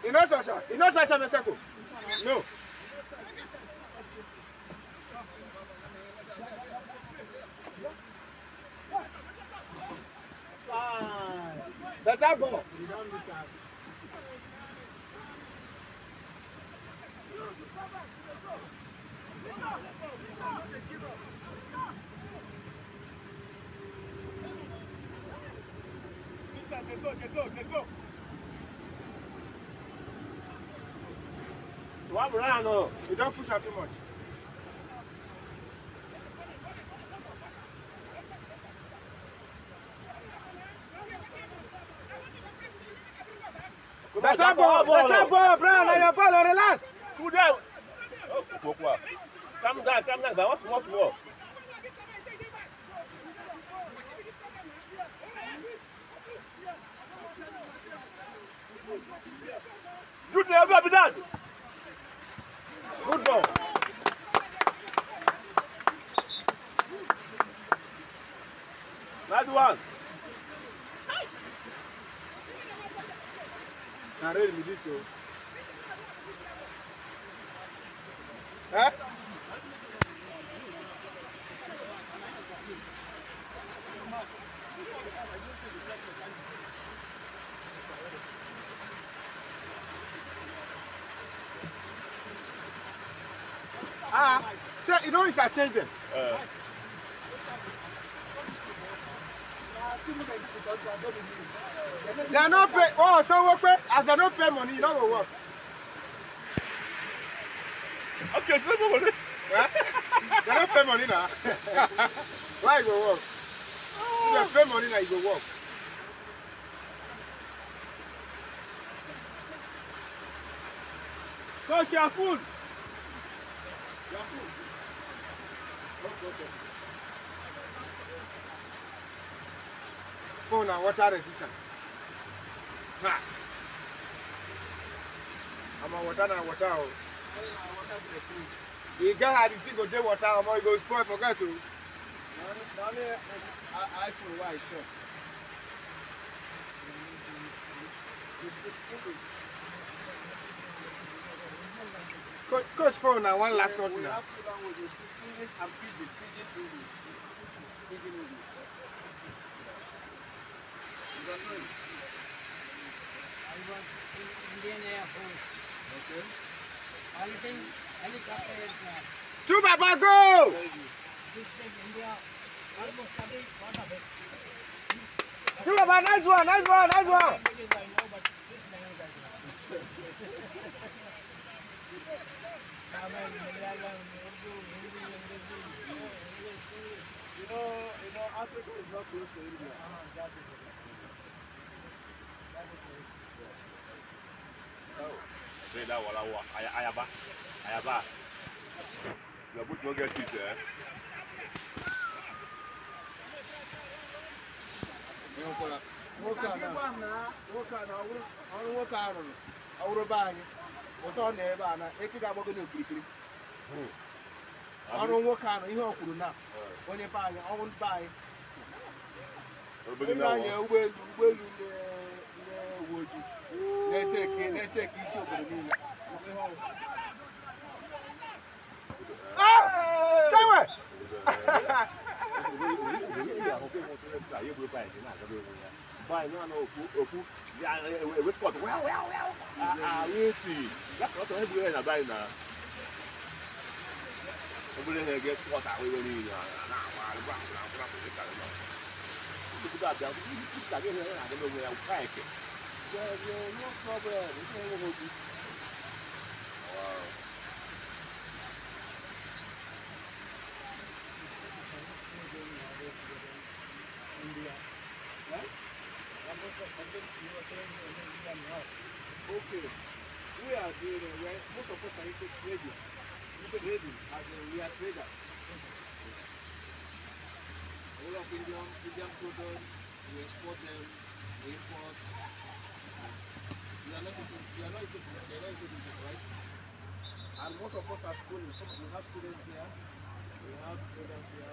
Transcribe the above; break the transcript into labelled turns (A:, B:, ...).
A: You not touch her. You not touch her, Meseko. No. Better ball. You don't miss out. They go. So I'm running. No, you don't push her too much. Better ball, Brian. Now your ball, relax.
B: Cool down. Calm down. But what's more? Good day, baby dad.
A: Good ball.
B: Nice one.
A: Now ready with this, yo. Huh? Say, you know, interchange them. They are not pay. Oh, so work pay. As they don't pay money, you know what work.
B: Okay, so no money.
A: They don't pay money now. Why you go work? If they pay money now, you go work. So your food. Your food. Okay. Phone and water resistant. Ha. I'm a water and water. You get how the thing go take water, or you go spoil forget to. I feel why sure. Coach phone now 1 lakh something now.
C: Indian Air Force.
A: Okay.
C: Piloting helicopter aircraft.
A: Two Baba go!
C: This is India. Almost every part of it.
A: Two Baba, nice one.
C: Languages I know, but this language I don't. Tamil, Malayalam, Urdu, Hindi, English.
A: You know, Africa is not close to India.
C: That is it.
B: Say that wala ayaba. You put no get it there.
A: Nwoke arụrụ ọrụ be anyị ụtọ ọ na ebe a na eke ga-agbago n'okirikiri ọrụ nwoke ahụ ihe ọ kwuru na onye be anyị ọrụ be anyị onye anya ụgbọelu ndị uwe ojii na-echeke isi obodo niile Samuel!
B: By no oku ya report well waiting that's what I do na by na obule he get spot away when you na wa ka na you could have done this ka get na don't know where I like no problem it's no go be wow
C: India. Right? Almost you were saying India now.
A: Okay. We are doing most of us are into trading. Trading as we are traders. All of Indian products, we export them, we import. We are not into business, right? And most of us are schooling. We have students here, we have traders here,